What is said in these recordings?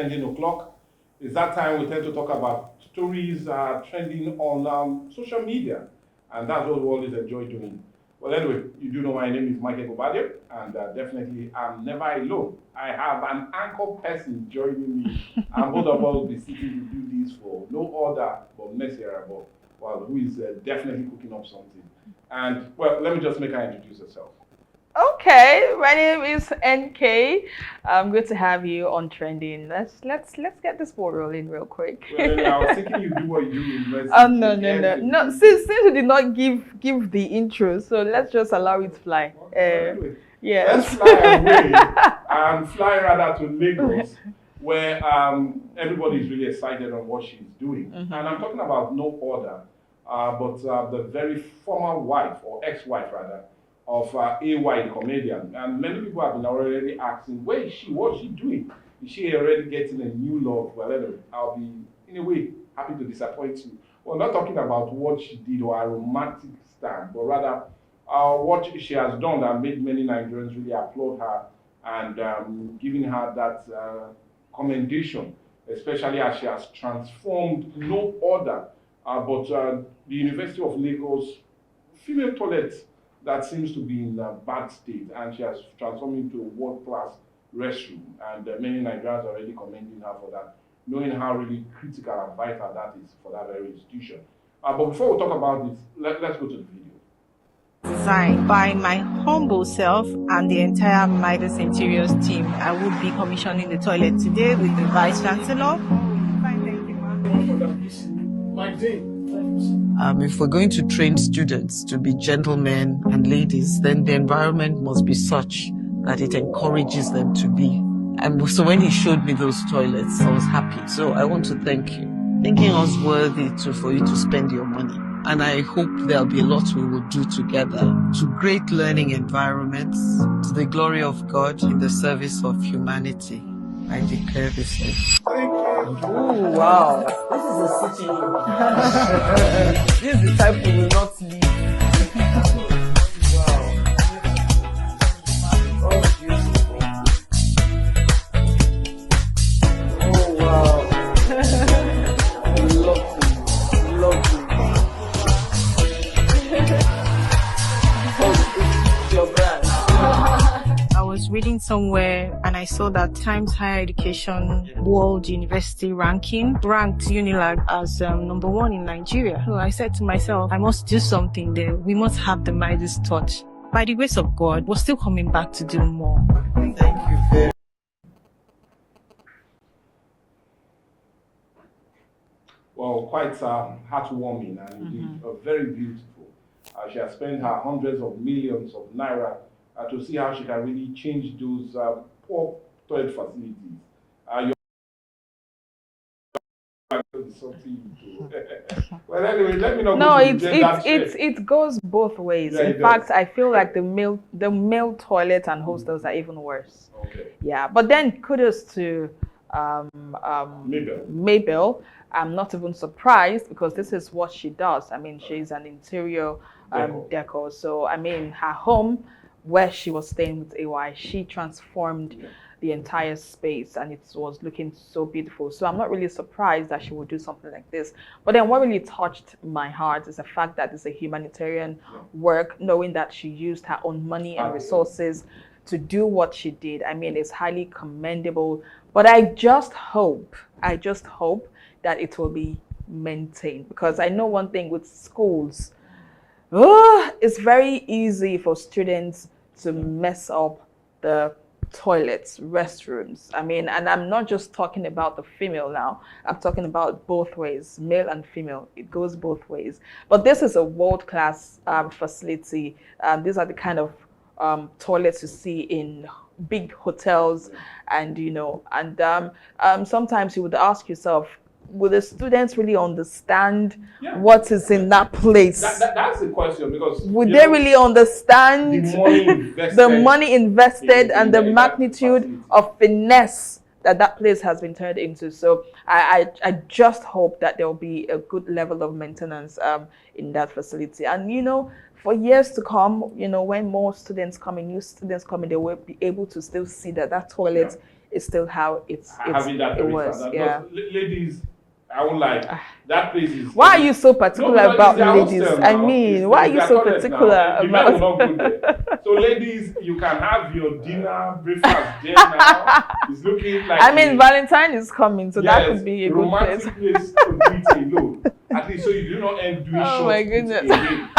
trending o'clock. It's that time we tend to talk about stories trending on social media, and that's what we always enjoy doing. Well, anyway, you do know my name is Michael Gobade, and definitely I'm never alone. I have an anchor person joining me, and both of us will be sitting to do this for no other but Messiah, well, who is definitely cooking up something. And well, let me just make her introduce herself. Okay, my name is NK. Good to have you on Trending. Let's get this ball rolling real quick. Well, I was thinking you do what you do in university. Oh no. Since you did not give the intro, so let's just allow it to fly. Anyway, Yes. let's fly away and fly rather to Lagos, where everybody is really excited on what she's doing. And I'm talking about no other, but the very former wife, or ex-wife rather, of AY, the comedian. And many people have been already asking, where is she? What's she doing? Is she already getting a new love? Well, anyway, I'll be, in a way, happy to disappoint you. We're not talking about what she did or a romantic stand, but rather what she has done that made many Nigerians really applaud her and giving her that commendation, especially as she has transformed no other but the University of Lagos female toilet that seems to be in a bad state, and she has transformed into a world-class restroom, and many Nigerians are already commending her for that, knowing how really critical and vital that is for that very institution. But before we talk about this, let's go to the video. Designed by my humble self and the entire Midas Interiors team. I will be commissioning the toilet today with the Vice Chancellor. If we're going to train students to be gentlemen and ladies, then the environment must be such that it encourages them to be. And so when he showed me those toilets, I was happy. So I want to thank you. Thinking us worthy for you to spend your money. And I hope there'll be a lot we will do together to great learning environments, to the glory of God in the service of humanity. I declare this thing. Oh, wow. This is a city. This is the type we will not leave. Wow. Oh, beautiful. Oh, wow. Lovely. Lovely. Oh, it's your brand. I was reading somewhere and I saw that Times Higher Education World University Ranking ranked Unilag as #1 in Nigeria. So I said to myself, I must do something there. We must have the Midas touch. By the grace of God, we're still coming back to do more. Thank you very much. Well, quite heartwarming and indeed very beautiful. She has spent her hundreds of millions of naira to see how she can really change those poor toilet facilities. Well, anyway, let me know. No, it goes both ways. Yeah, in fact, I feel like the male toilet and hostels are even worse. Okay. Yeah, but then kudos to Mabel. I'm not even surprised because this is what she does. I mean, she's an interior decor. So I mean, her home where she was staying with AY, she transformed the entire space and it was looking so beautiful. So I'm not really surprised that she would do something like this. But then what really touched my heart is the fact that it's a humanitarian work, knowing that she used her own money and resources to do what she did. I mean, it's highly commendable, but I just hope that it will be maintained, because I know one thing with schools, it's very easy for students to mess up the toilets, restrooms. I mean, and I'm not just talking about the female now. I'm talking about both ways, male and female. It goes both ways. But this is a world-class facility. These are the kind of toilets you see in big hotels, and sometimes you would ask yourself, will the students really understand what is in that place? That's the question, because would they really understand the money invested and the magnitude of finesse that place has been turned into? So I just hope that there will be a good level of maintenance in that facility, and for years to come, when more students come in, new students come in, they will be able to still see that toilet it's still how having that it very was. standard. Yeah. Because ladies, I won't lie, that place is. Why are you so particular because about it's their ladies? hostel I now. mean, why are It's you their so toilet particular now. The men will not about? go there. So ladies, you can have your dinner, breakfast there now. It's looking like. I mean, Valentine is coming, so that could be a good place. Romantic place to do it alone. At least so you do not end doing Oh short my splits goodness. again.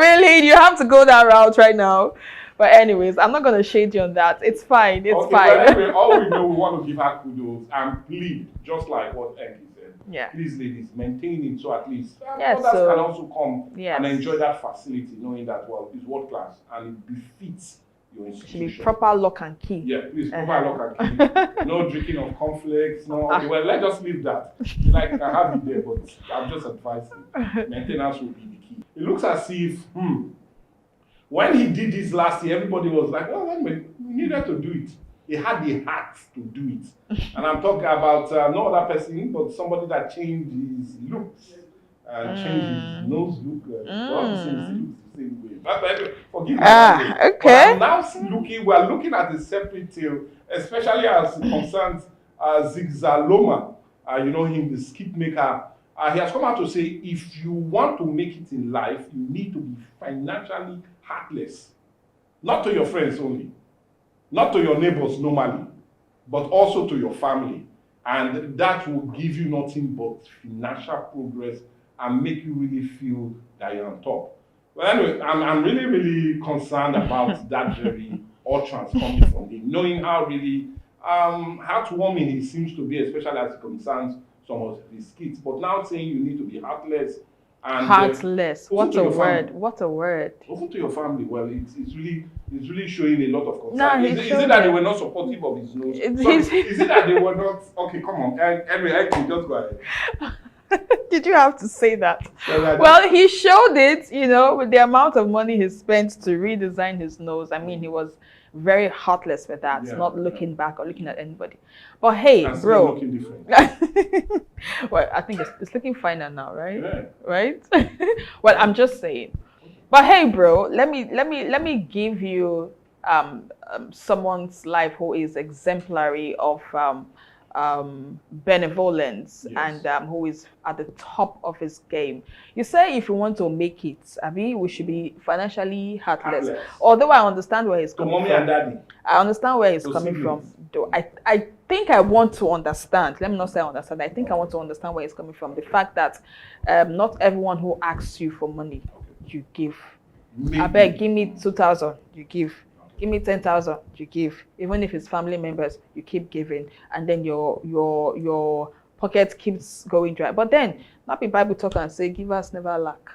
Really? You have to go that route right now? But anyways, I'm not going to shade you on that. It's fine. It's Okay, fine. but anyway, all we know, we want to give her kudos and plead, just like what Enki said. Yeah. Please, ladies, maintain it so at least Yes, others so- can also come Yes. and enjoy that facility, knowing that, well, it's world class and it befits your Should be institution. proper lock and key. Yeah, please, proper Uh-huh. lock and key. No drinking of conflicts. No, okay, well, let's just leave that. Like, I have it there, but I'm just advising. Maintenance will be the key. It looks as if, when he did this last year, everybody was like, well, anyway, we needed to do it. He had the heart to do it. And I'm talking about no other person, but somebody that changed his looks. Changed his nose look. Well, same way. But anyway, forgive me. Okay. But I'm now we're looking at the separate tale, especially as it concerns Ziczaloma. You know him, the skit maker. He has come out to say, if you want to make it in life, you need to be financially heartless. Not to your friends only, not to your neighbors normally, but also to your family. And that will give you nothing but financial progress and make you really feel that you're on top. Well, anyway, I'm really, really concerned about that very utterance coming from him, knowing how really heartwarming he seems to be, especially as it concerns some of his skits. But now saying you need to be heartless and Heartless. What open to a your word. family. What a word. Open to your family. Well, it's really showing a lot of concern. No, is it that they were not supportive of his nose? It's- Sorry, is it that they were not? Okay, come on. Anyway, I can just go ahead. Did you have to say that? Yeah, Well, he showed it, with the amount of money he spent to redesign his nose. I mean, he was very heartless with that, Yeah, not looking back or looking at anybody. But hey, and still bro. looking different. Well, I think it's looking finer now, right? Yeah. Right? Well, I'm just saying. But hey, bro, let me give you someone's life who is exemplary of benevolence. Yes. And who is at the top of his game. You say if you want to make it, Abi, we should be financially heartless. Heartless. Although I understand where he's To coming mommy from. and daddy. I understand where he's To coming siblings. from. Though I think I want to understand. Let me not say I understand. I think I want to understand where he's coming from. The fact that not everyone who asks you for money, you give. I beg, give me 2,000, you give. Give me 10,000, you give. Even if it's family members, you keep giving, and then your pocket keeps going dry. But then, not be Bible talk and say, "Give us never lack,"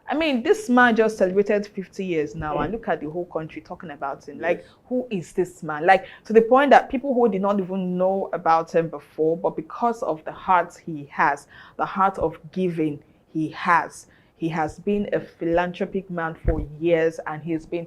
I mean, this man just celebrated 50 years now, and look at the whole country talking about him. Like, who is this man? Like, to the point that people who did not even know about him before, but because of the heart he has, the heart of giving he has been a philanthropic man for years, and he's been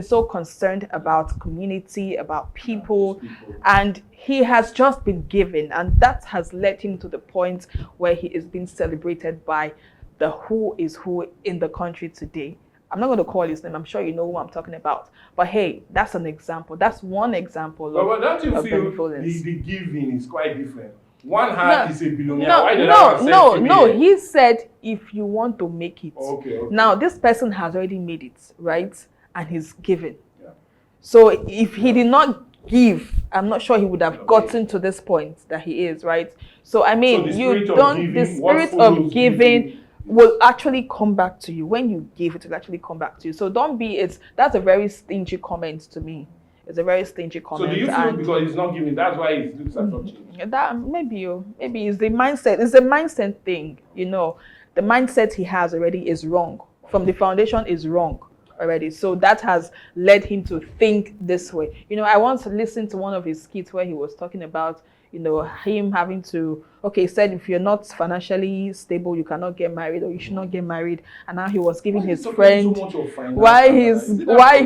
so concerned about community, about people, and he has just been giving, and that has led him to the point where he is being celebrated by the who is who in the country today. I'm not going to call his name. I'm sure you know who I'm talking about. But hey, that's an example. That's one example But don't you of feel benevolence. the giving is quite different? One hand is a billionaire. Why the other one No. says to be He said if you want to make it. Okay. Now this person has already made it, right? And he's given. Yeah. So if he did not give, I'm not sure he would have gotten to this point that he is, right? So I mean, the you spirit of don't. giving, The what spirit follows of giving giving will actually come back to you. When you give, it will actually come back to you. So don't be. That's a very stingy comment to me. It's a very stingy comment. So do you feel because he's not giving, that's why his looks are not changing? That maybe it's the mindset. It's a mindset thing. The mindset he has already is wrong. From the foundation is wrong already. So that has led him to think this way. I once listened to one of his skits where he was talking about him having to, he said if you're not financially stable, you cannot get married, or you should not get married. And now he was giving his friend, why he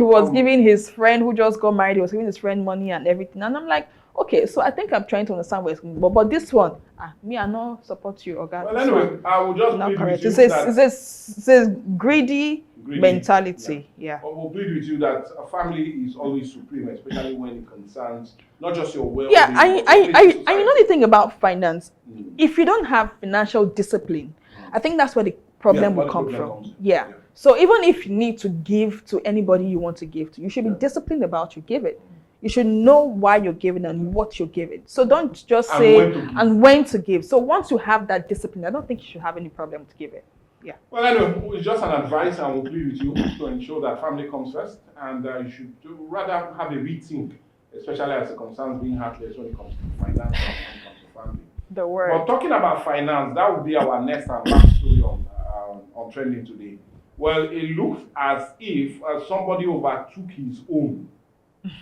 was giving his friend who just got married, he was giving his friend money and everything. And I'm like, okay, so I think I'm trying to understand where it's going. But this one, me, I not support you, okay? Well, anyway, I will just not plead correct. with you It says greedy mentality. Yeah. I will plead with you that a family is always supreme, especially when it concerns not just your well-being. Yeah, I you know the thing about finance. If you don't have financial discipline, I think that's where the problem will come from. Yeah. So even if you need to give to anybody you want to give to, you should be disciplined about you give it. You should know why you're giving and what you're giving. So don't just say and when to give. So once you have that discipline, I don't think you should have any problem to give it. Yeah. Well, anyway, it's just an advice, and we'll plead with you to ensure that family comes first, and you should rather have a rethink, especially as it concerns being heartless when it comes to finance and when it comes to family. The word. But talking about finance, that would be our next and last story on trending today. Well, it looks as if somebody overtook his own.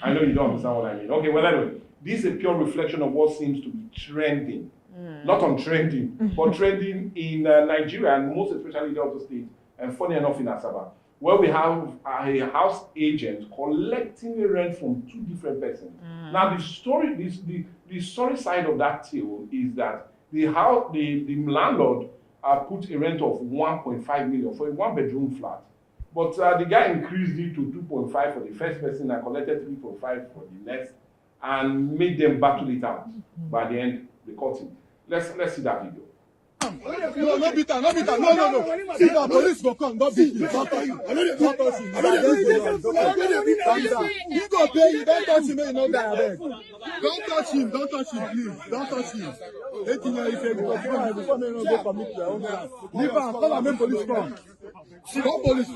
I know you don't understand what I mean. Okay, well, anyway, this is a pure reflection of what seems to be trending. Not on trending, but trending in Nigeria, and most especially the other states, and funny enough in Asaba, where we have a house agent collecting a rent from two different persons. Now, the story side of that tale is that the landlord put a rent of 1.5 million for a one-bedroom flat. But the guy increased it to 2.5 for the first person and collected 3.5 for the next and made them battle it out. By the end, they caught him. Let's see that video. No, beat her, no. See, the police will come, don't beat you. Don't touch him. Don't touch him. You go pay, you don't touch him, you know that. Don't touch him, please. Don't touch him. Before me go commit your own house. Leave him, call and make police come. Call police,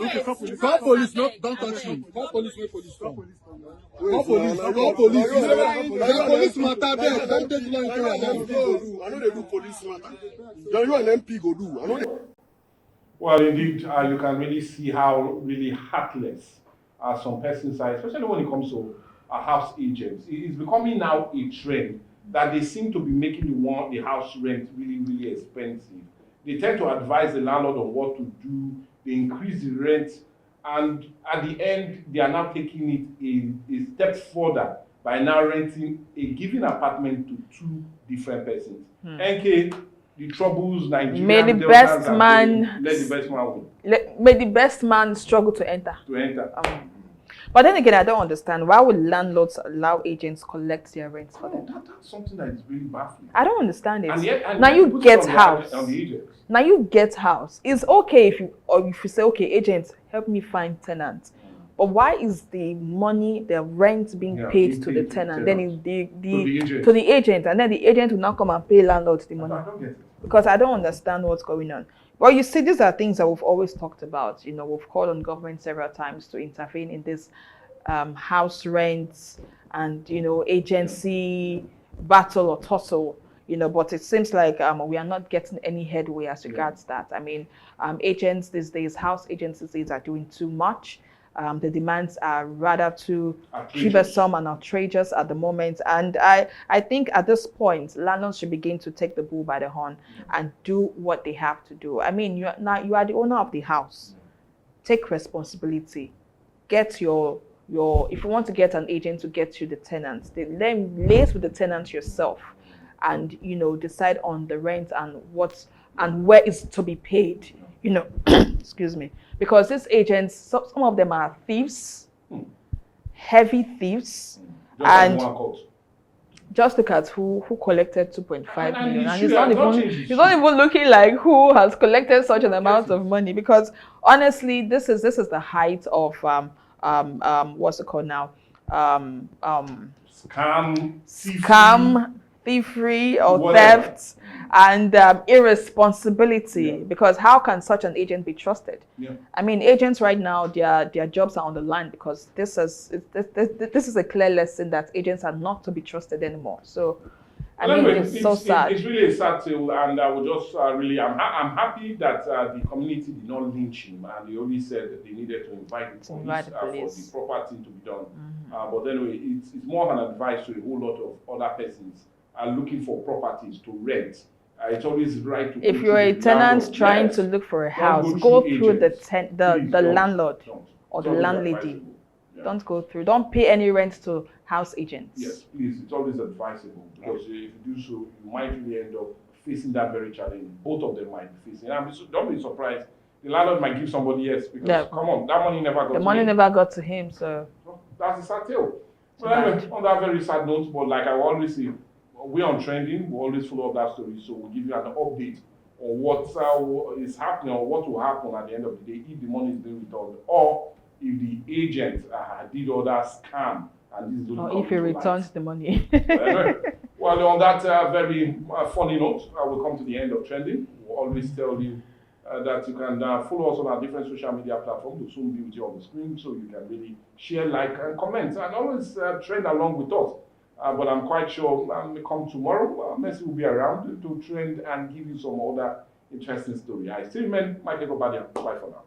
call police, no, don't touch him. Call police, make police come. Call police. The police matter there, don't take long time. I know they do police matter. You an MP go do. I know. Well, indeed, you can really see how really heartless some persons are, especially when it comes to house agents. It is becoming now a trend that they seem to be making the house rent really, really expensive. They tend to advise the landlord on what to do. They increase the rent, and at the end, they are now taking it a step further by now renting a given apartment to two different persons. NK, the troubles Nigeria. May the best man win. May the best man struggle to enter. But then again, I don't understand. Why would landlords allow agents collect their rents for them? That's something that is really baffling. I don't understand it. And now you get house. On the agents. Now you get house. It's okay if you say, okay, agents, help me find tenants. But why is the money, the rent being paid to the tenant, then to the agent, and then the agent will not come and pay landlords the money? I don't get it. Because I don't understand what's going on. Well, you see, these are things that we've always talked about. You know, we've called on government several times to intervene in this house rents and, you know, agency battle or tussle, you know, but it seems like we are not getting any headway as regards that. I mean, agents these days, house agents these days are doing too much. The demands are rather too cumbersome and outrageous at the moment. And I think at this point, landlords should begin to take the bull by the horn and do what they have to do. I mean, you are the owner of the house. Take responsibility. Get your if you want to get an agent to get you the tenants, then liaise with the tenants yourself and, you know, decide on the rent and where is to be paid, you know, excuse me. Because these agents, some of them are thieves, heavy thieves, and just look at who collected 2.5 million, and he's not even looking like who has collected such an amount of money. Because honestly, this is the height of what's it called now? Scam, thievery, or theft. And irresponsibility, because how can such an agent be trusted? I mean, agents right now, their jobs are on the line, because this is a clear lesson that agents are not to be trusted anymore. So, I mean, it's so sad. It's really a sad tale, and I would just I'm happy that the community did not lynch him, and they only said that they needed to invite the police for the proper thing to be done. But anyway, it's more an advice to a whole lot of other persons looking for properties to rent. It's always right to. If you're a tenant trying to look for a house, go through the landlord or the landlady. Don't go through. Don't pay any rent to house agents. Yes, please. It's always advisable, because if you do so, you might really end up facing that very challenge. Both of them might be facing. And don't be surprised the landlord might give somebody else because come on, that money never got The to money him. never got to him, so That's a sad tale. Well, anyway, on that very sad note, but like I always say, we're on trending. We always follow up that story, so we'll give you an update on what is happening or what will happen at the end of the day if the money is being returned or if the agent did all that scam and this is or if he returns the money. Anyway, well, on that very funny note, we'll come to the end of trending. We'll always tell you that you can follow us on our different social media platforms. We'll soon be with you on the screen, so you can really share, like, and comment, and always trend along with us. But I'm quite sure come tomorrow, Messi will be around to trend and give you some other interesting story. I still remain Michael Gobadia. Bye for now.